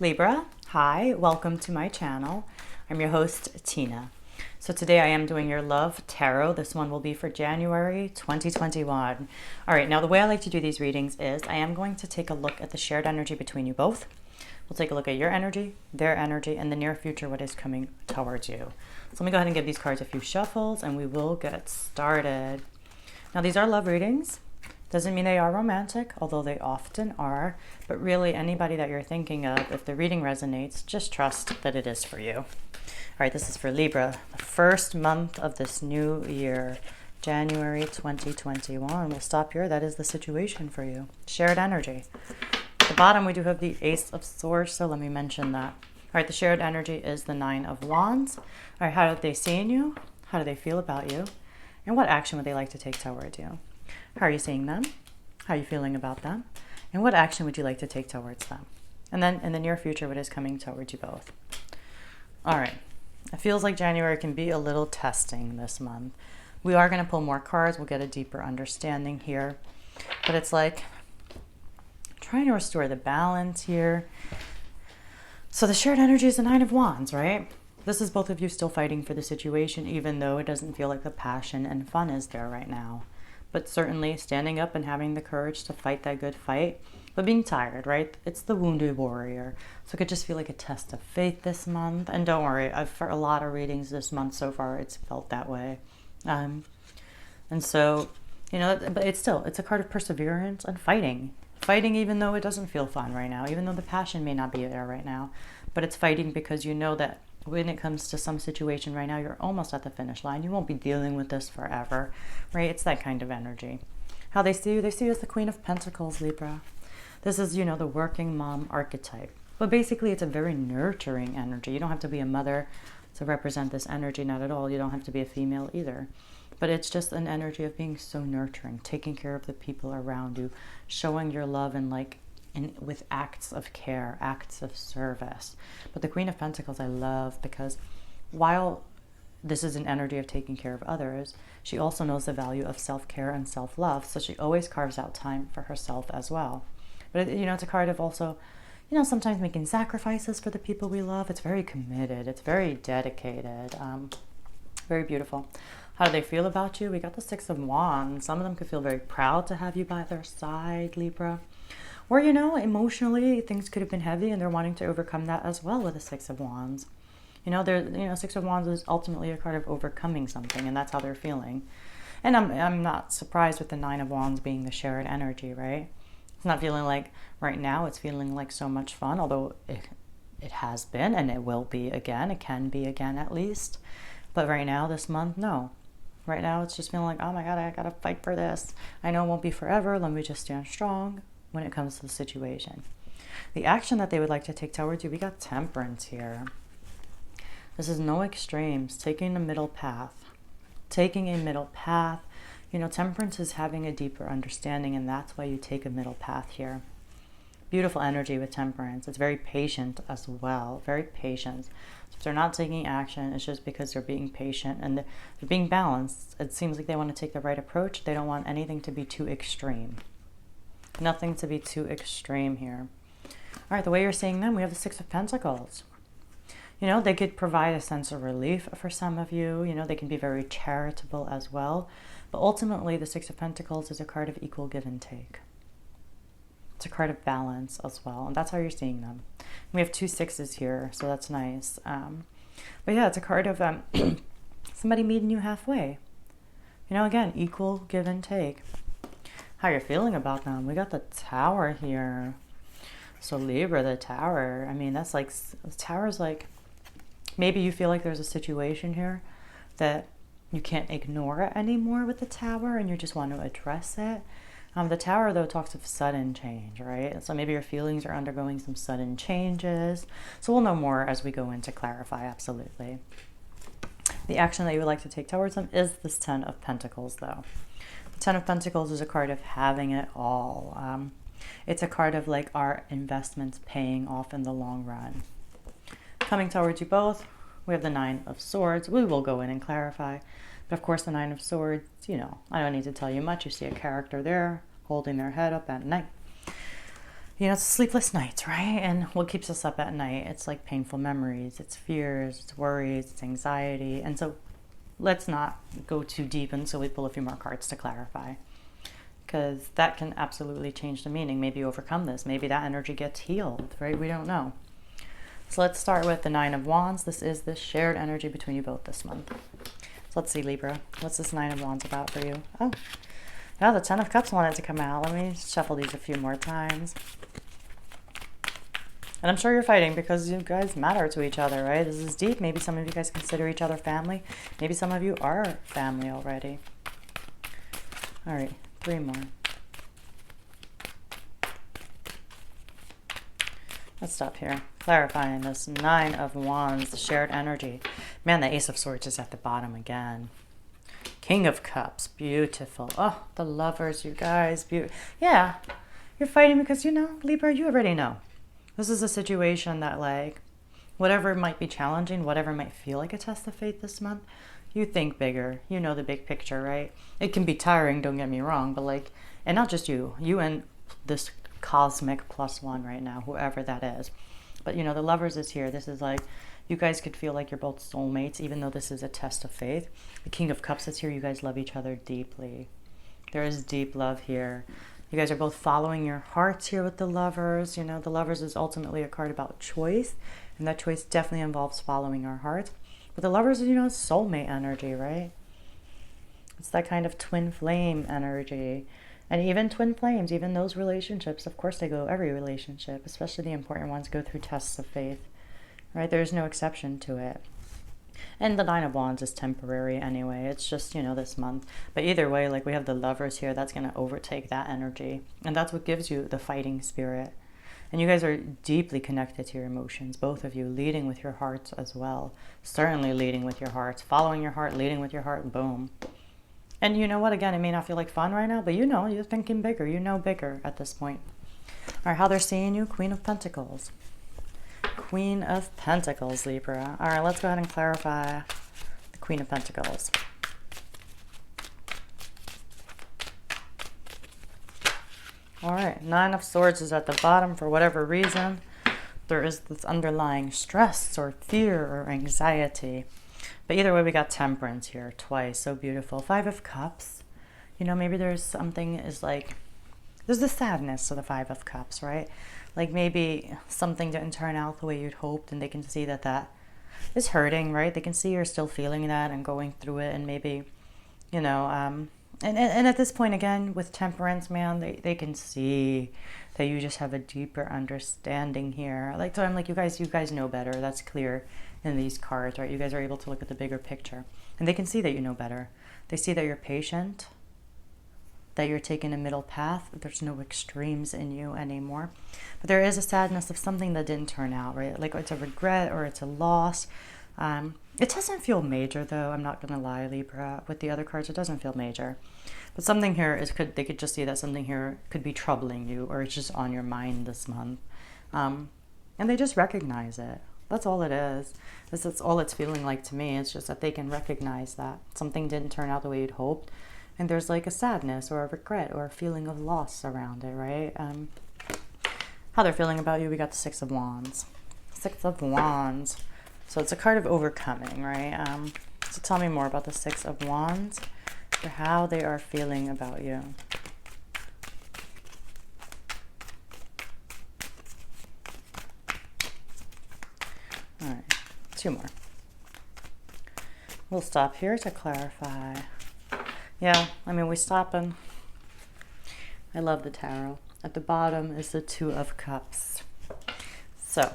Libra, hi, welcome to my channel. I'm your host, Tina. So today I am doing your love tarot. This one will be for January 2021. All right, now the way I like to do these readings is I am going to take a look at the shared energy between you both. We'll take a look at your energy, their energy, and the near future, what is coming towards you. So let me go ahead and give these cards a few shuffles and we will get started. Now these are love readings. Doesn't mean they are romantic, although they often are. But really, anybody that you're thinking of, if the reading resonates, just trust that it is for you. All right, this is for Libra, the first month of this new year, January 2021. We'll stop here. That is the situation for you. Shared energy. At the bottom, we do have the Ace of Swords, so let me mention that. All right, the shared energy is the Nine of Wands. All right, how do they see you? How do they feel about you? And what action would they like to take towards you? How are you seeing them? How are you feeling about them? And what action would you like to take towards them? And then in the near future, what is coming towards you both? All right. It feels like January can be a little testing this month. We are going to pull more cards. We'll get a deeper understanding here. But it's like trying to restore the balance here. So the shared energy is the Nine of Wands, right? This is both of you still fighting for the situation, even though it doesn't feel like the passion and fun is there right now. But certainly standing up and having the courage to fight that good fight, but being tired, right? It's the wounded warrior. So it could just feel like a test of faith this month. And don't worry, for a lot of readings this month so far, it's felt that way. And so, you know, but it's a card of perseverance and fighting. Fighting even though it doesn't feel fun right now, even though the passion may not be there right now. But it's fighting because you know that when it comes to some situation right now, you're almost at the finish line. You won't be dealing with this forever, right? It's that kind of energy. How they see you as the Queen of Pentacles, Libra. This is, you know, the working mom archetype. But basically, it's a very nurturing energy. You don't have to be a mother to represent this energy, not at all. You don't have to be a female either. But it's just an energy of being so nurturing, taking care of the people around you, showing your love and with acts of care, acts of service. But the Queen of Pentacles I love because while this is an energy of taking care of others, she also knows the value of self-care and self-love. So she always carves out time for herself as well. But, you know, it's a card of also, you know, sometimes making sacrifices for the people we love. It's very committed. It's very dedicated. Very beautiful. How do they feel about you? We got the Six of Wands. Some of them could feel very proud to have you by their side, Libra. Or, you know, emotionally, things could have been heavy and they're wanting to overcome that as well with the Six of Wands. You know, Six of Wands is ultimately a card of overcoming something, and that's how they're feeling. And I'm not surprised with the Nine of Wands being the shared energy, right? It's not feeling like, right now, it's feeling like so much fun, although it has been and it will be again. It can be again at least. But right now, this month, no. Right now, it's just feeling like, oh my God, I got to fight for this. I know it won't be forever. Let me just stand strong when it comes to the situation. The action that they would like to take towards you, we got Temperance here. This is no extremes, taking a middle path. Taking a middle path. You know, Temperance is having a deeper understanding, and that's why you take a middle path here. Beautiful energy with Temperance. It's very patient as well, very patient. So if they're not taking action, it's just because they're being patient and they're being balanced. It seems like they want to take the right approach. They don't want anything to be too extreme. Nothing to be too extreme here. All right, the way you're seeing them, we have the Six of Pentacles. You know, they could provide a sense of relief for some of you. You know, they can be very charitable as well. But ultimately, the Six of Pentacles is a card of equal give and take. It's a card of balance as well. And that's how you're seeing them. We have two sixes here, so that's nice. But yeah, it's a card of somebody meeting you halfway. You know, again, equal give and take. How you're feeling about them. We got the Tower here. So Libra, the Tower. I mean, that's like, the Tower's like, maybe you feel like there's a situation here that you can't ignore it anymore with the Tower and you just want to address it. The Tower, though, talks of sudden change, right? So maybe your feelings are undergoing some sudden changes. So we'll know more as we go in to clarify, absolutely. The action that you would like to take towards them is this Ten of Pentacles, though. Ten of Pentacles is a card of having it all. It's a card of like our investments paying off in the long run. Coming towards you both, we have the Nine of Swords. We will go in and clarify. But of course, the Nine of Swords, you know, I don't need to tell you much. You see a character there holding their head up at night. you know, it's sleepless nights, right? And what keeps us up at night? It's like painful memories, it's fears, it's worries, it's anxiety. And so let's not go too deep until we pull a few more cards to clarify, because that can absolutely change the meaning. Maybe overcome this. Maybe that energy gets healed, right? We don't know. So let's start with the Nine of Wands. This is the shared energy between you both this month. So let's see, Libra. What's this Nine of Wands about for you? Oh, yeah, the Ten of Cups wanted to come out. Let me shuffle these a few more times. And I'm sure you're fighting because you guys matter to each other, right? This is deep. Maybe some of you guys consider each other family. Maybe some of you are family already. All right, 3 more. Let's stop here. Clarifying this Nine of Wands, the shared energy. Man, the Ace of Swords is at the bottom again. King of Cups, beautiful. Oh, the Lovers, you guys. Yeah, you're fighting because, you know, Libra, you already know. This is a situation that, like, whatever might be challenging, whatever might feel like a test of faith this month, you think bigger. You know the big picture, right? It can be tiring, don't get me wrong, but like, and not just you and this cosmic +1 right now, whoever that is. But you know, the Lovers is here. This is like, you guys could feel like you're both soulmates, even though this is a test of faith. The King of Cups is here. You guys love each other deeply. There is deep love here. You guys are both following your hearts here with the Lovers. You know, the Lovers is ultimately a card about choice, and that choice definitely involves following our hearts. But the Lovers is, you know, soulmate energy, right? It's that kind of twin flame energy. And even twin flames, even those relationships, of course every relationship, especially the important ones, go through tests of faith, right? There's no exception to it. And the Nine of Wands is temporary anyway. It's just, you know, this month. But either way, like, we have the Lovers here. That's going to overtake that energy. And that's what gives you the fighting spirit. And you guys are deeply connected to your emotions. Both of you leading with your hearts as well. Certainly leading with your hearts. Following your heart, leading with your heart. Boom. And you know what? Again, it may not feel like fun right now, but you know, you're thinking bigger. You know bigger at this point. All right, how they're seeing you? Queen of Pentacles. Queen of Pentacles, Libra. All right, let's go ahead and clarify the Queen of Pentacles. All right, Nine of Swords is at the bottom for whatever reason. There is this underlying stress or fear or anxiety. But either way, we got Temperance here twice. So beautiful. Five of Cups. You know, maybe there's something is like, there's the sadness to the Five of Cups, right? Like maybe something didn't turn out the way you'd hoped, and they can see that that is hurting, right? They can see you're still feeling that and going through it, and maybe, you know, and at this point, again, with Temperance, man, they can see that you just have a deeper understanding here. Like, so I'm like, you guys know better. That's clear in these cards, right? You guys are able to look at the bigger picture, and they can see that you know better. They see that you're patient, that you're taking a middle path. There's no extremes in you anymore. But there is a sadness of something that didn't turn out, right? Like it's a regret or it's a loss. It doesn't feel major, though. I'm not going to lie, Libra. With the other cards, it doesn't feel major. But something here they could just see that something here could be troubling you, or it's just on your mind this month. And they just recognize it. That's all it is. That's all it's feeling like to me. It's just that they can recognize that something didn't turn out the way you'd hoped. And there's like a sadness or a regret or a feeling of loss around it, right? How they're feeling about you, we got the Six of Wands. Six of Wands. So it's a card of overcoming, right? So tell me more about the Six of Wands, or how they are feeling about you. All right, 2 more. We'll stop here to clarify. Yeah, I mean, we stop and I love the tarot. At the bottom is the Two of Cups. So,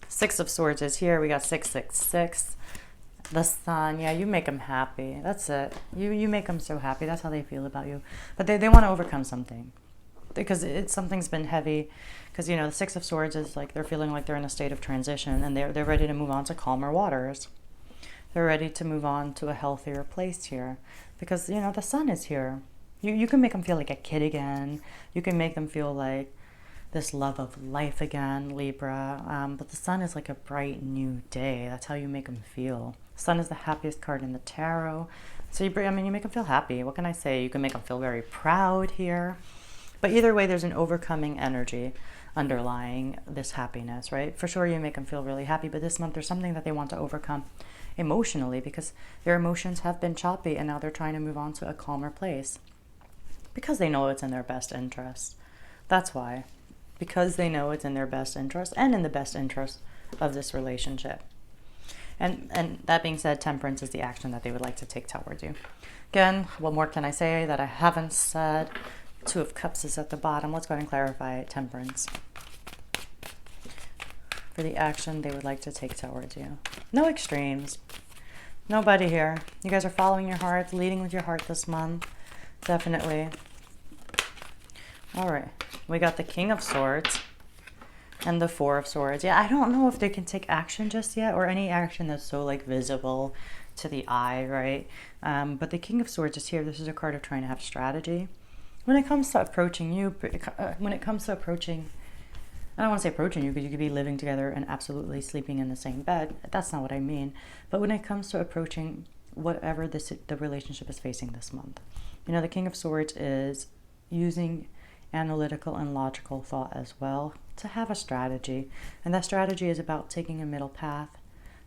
Six of Swords is here. We got 666. The Sun. Yeah, you make them happy. That's it. You make them so happy. That's how they feel about you. But they want to overcome something. Because something's been heavy. Because, you know, the Six of Swords is like they're feeling like they're in a state of transition. And they're ready to move on to calmer waters. They're ready to move on to a healthier place here. Because, you know, the Sun is here. You can make them feel like a kid again. You can make them feel like this love of life again, Libra. But the Sun is like a bright new day. That's how you make them feel. Sun is the happiest card in the tarot. So, you make them feel happy. What can I say? You can make them feel very proud here. But either way, there's an overcoming energy. underlying this happiness, right? For sure, you make them feel really happy, but this month there's something that they want to overcome emotionally because their emotions have been choppy and now they're trying to move on to a calmer place because they know it's in their best interest. That's why. Because they know it's in their best interest and in the best interest of this relationship. And that being said, temperance is the action that they would like to take towards you. Again, what more can I say that I haven't said? Two of Cups is at the bottom. Let's go ahead and clarify temperance. For the action they would like to take towards you. No extremes. Nobody here. You guys are following your heart, leading with your heart this month. Definitely. All right. We got the King of Swords and the Four of Swords. Yeah, I don't know if they can take action just yet or any action that's so like visible to the eye, right? But the King of Swords is here. This is a card of trying to have strategy. When it comes to approaching you, I don't want to say approaching you because you could be living together and absolutely sleeping in the same bed. That's not what I mean. But when it comes to approaching whatever the relationship is facing this month, you know, the King of Swords is using analytical and logical thought as well to have a strategy. And that strategy is about taking a middle path,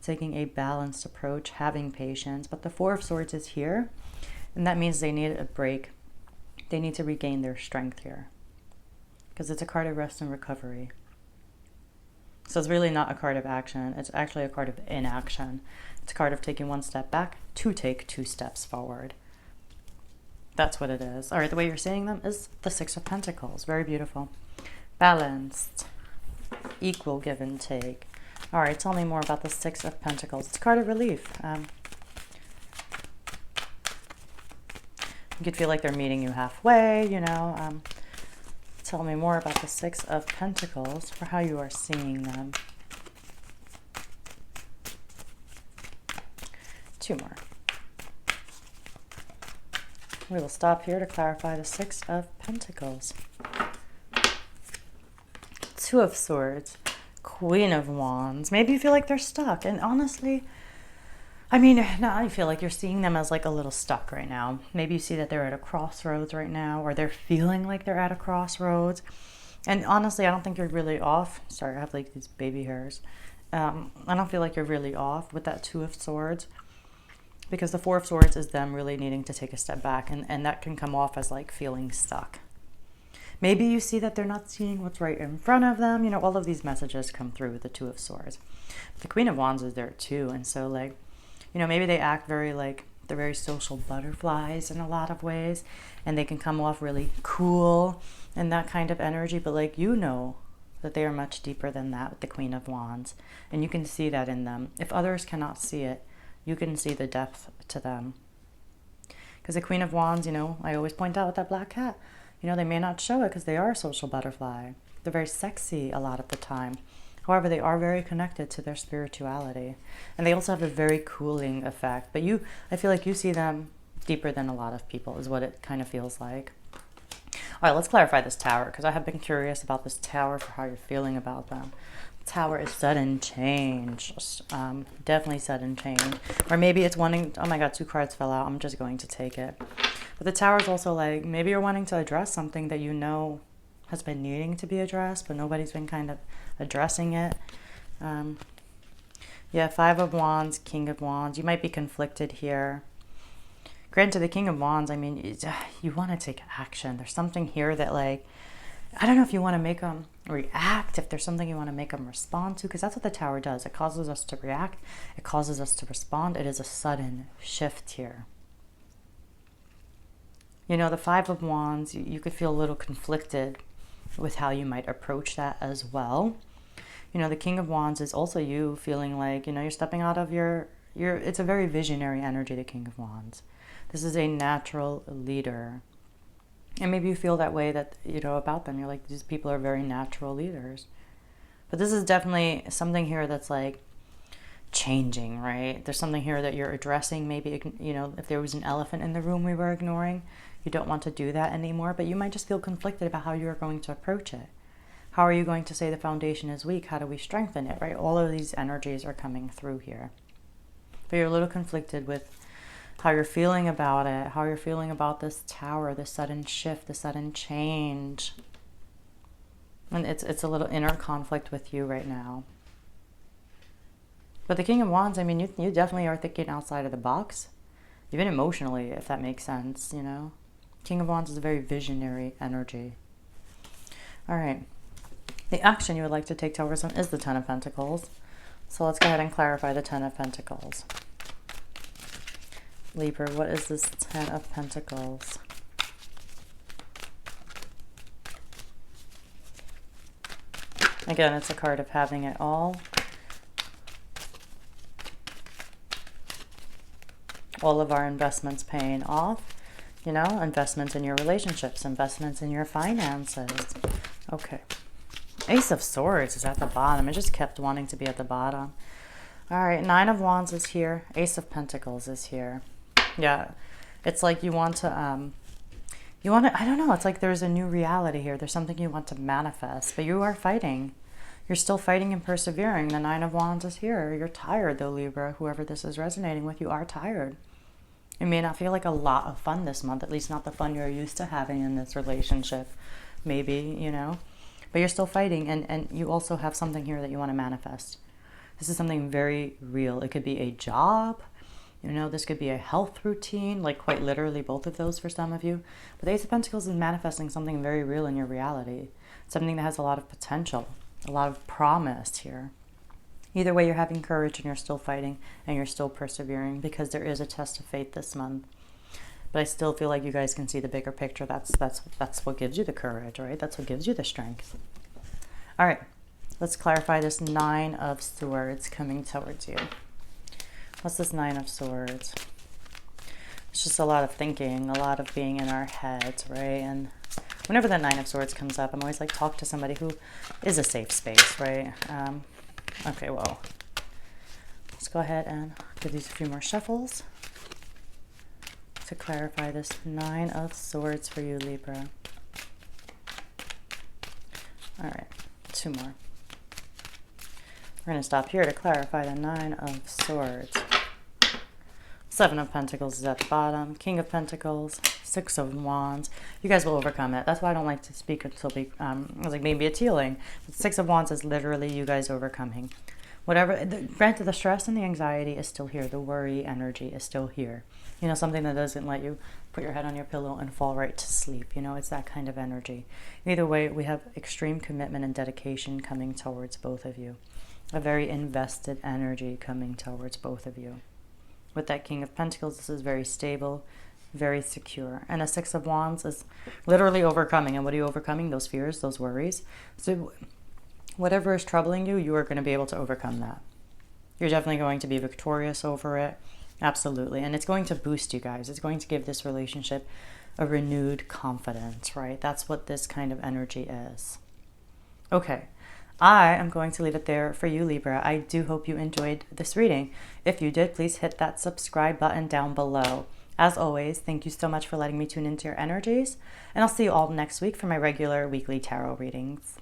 taking a balanced approach, having patience. But the Four of Swords is here, and that means they need a break. They need to regain their strength here because it's a card of rest and recovery. So it's really not a card of action. It's actually a card of inaction. It's a card of taking one step back to take 2 steps forward. That's what it is. All right, the way you're seeing them is the Six of Pentacles. Very beautiful. Balanced. Equal give and take. All right, tell me more about the Six of Pentacles. It's a card of relief. You could feel like they're meeting you halfway, you know. Tell me more about the Six of Pentacles for how you are seeing them. 2 more. We will stop here to clarify the Six of Pentacles. 2 of Swords. Queen of Wands. Maybe you feel like they're stuck. And honestly, I mean, now I feel like you're seeing them as like a little stuck right now. Maybe you see that they're at a crossroads right now, or they're feeling like they're at a crossroads. And honestly, I don't think you're really off. Sorry, I have like these baby hairs. I don't feel like you're really off with that 2 of Swords. Because the Four of Swords is them really needing to take a step back. And that can come off as like feeling stuck. Maybe you see that they're not seeing what's right in front of them. You know, all of these messages come through with the 2 of Swords. The Queen of Wands is there too. And so like, you know, maybe they act very like, they're very social butterflies in a lot of ways. And they can come off really cool and that kind of energy. But like, you know that they are much deeper than that with the Queen of Wands. And you can see that in them. If others cannot see it, you can see the depth to them. Because the Queen of Wands, you know, I always point out with that black cat, you know, they may not show it because they are a social butterfly. They're very sexy a lot of the time. However, they are very connected to their spirituality. And they also have a very cooling effect. But I feel like you see them deeper than a lot of people is what it kind of feels like. All right, let's clarify this Tower because I have been curious about this Tower for how you're feeling about them. Tower is sudden change. Definitely sudden change. Or maybe it's wanting, oh my God, 2 cards fell out. I'm just going to take it. But the Tower is also like, maybe you're wanting to address something that you know has been needing to be addressed, but nobody's been kind of addressing it. Yeah, 5 of Wands, King of Wands. You might be conflicted here. Granted, the King of Wands, I mean, you want to take action. There's something here that like, I don't know if you want to make them react, if there's something you want to make them respond to, because that's what the Tower does. It causes us to react. It causes us to respond. It is a sudden shift here. You know, the 5 of Wands, you could feel a little conflicted with how you might approach that as well. You know, the King of Wands is also you feeling like, you know, you're stepping out of it's a very visionary energy, the King of Wands. This is a natural leader. And maybe you feel that way that, you know, about them. You're like, these people are very natural leaders. But this is definitely something here that's like changing, right? There's something here that you're addressing. Maybe, you know, if there was an elephant in the room we were ignoring, you don't want to do that anymore. But you might just feel conflicted about how you're going to approach it. How are you going to say the foundation is weak? How do we strengthen it, right? All of these energies are coming through here. But you're a little conflicted with how you're feeling about it, how you're feeling about this Tower, the sudden shift, the sudden change. And it's a little inner conflict with you right now. But the King of Wands, I mean, you definitely are thinking outside of the box. Even emotionally, if that makes sense, you know. King of Wands is a very visionary energy. All right. The action you would like to take towards them is the Ten of Pentacles. So let's go ahead and clarify the Ten of Pentacles. Libra, what is this Ten of Pentacles? Again, it's a card of having it all. All of our investments paying off. You know, investments in your relationships, investments in your finances. Okay. Ace of Swords is at the bottom. It just kept wanting to be at the bottom. All right, Nine of Wands is here. Ace of Pentacles is here. Yeah, it's like you want to, I don't know, it's like there's a new reality here. There's something you want to manifest, but you are fighting. You're still fighting and persevering. The Nine of Wands is here. You're tired though, Libra. Whoever this is resonating with, you are tired. It may not feel like a lot of fun this month, at least not the fun you're used to having in this relationship. Maybe, you know. But you're still fighting, and you also have something here that you want to manifest. This is something very real. It could be a job, you know, this could be a health routine, like quite literally both of those for some of you. But the Ace of Pentacles is manifesting something very real in your reality, something that has a lot of potential, a lot of promise here. Either way, you're having courage and you're still fighting and you're still persevering, because there is a test of fate this month. But I still feel like you guys can see the bigger picture. That's what gives you the courage, right? That's what gives you the strength. All right, let's clarify this Nine of Swords coming towards you. What's this Nine of Swords? It's just a lot of thinking, a lot of being in our heads, right? And whenever the Nine of Swords comes up, I'm always like, talk to somebody who is a safe space, right? Okay, well, let's go ahead and give these a few more shuffles to clarify this Nine of Swords for you, Libra. All right, two more. We're going to stop here to clarify the Nine of Swords. Seven of Pentacles is at the bottom. King of Pentacles, Six of Wands. You guys will overcome it. That's why I don't like to speak until I was like, maybe it's healing. But Six of Wands is literally you guys overcoming. Whatever, granted, the stress and the anxiety is still here. The worry energy is still here. You know, something that doesn't let you put your head on your pillow and fall right to sleep. You know, it's that kind of energy. Either way, we have extreme commitment and dedication coming towards both of you. A very invested energy coming towards both of you. With that King of Pentacles, this is very stable, very secure. And a Six of Wands is literally overcoming. And what are you overcoming? Those fears, those worries. So whatever is troubling you, you are going to be able to overcome that. You're definitely going to be victorious over it. Absolutely. And it's going to boost you guys. It's going to give this relationship a renewed confidence, right? That's what this kind of energy is. Okay. I am going to leave it there for you, Libra. I do hope you enjoyed this reading. If you did, please hit that subscribe button down below. As always, thank you so much for letting me tune into your energies. And I'll see you all next week for my regular weekly tarot readings.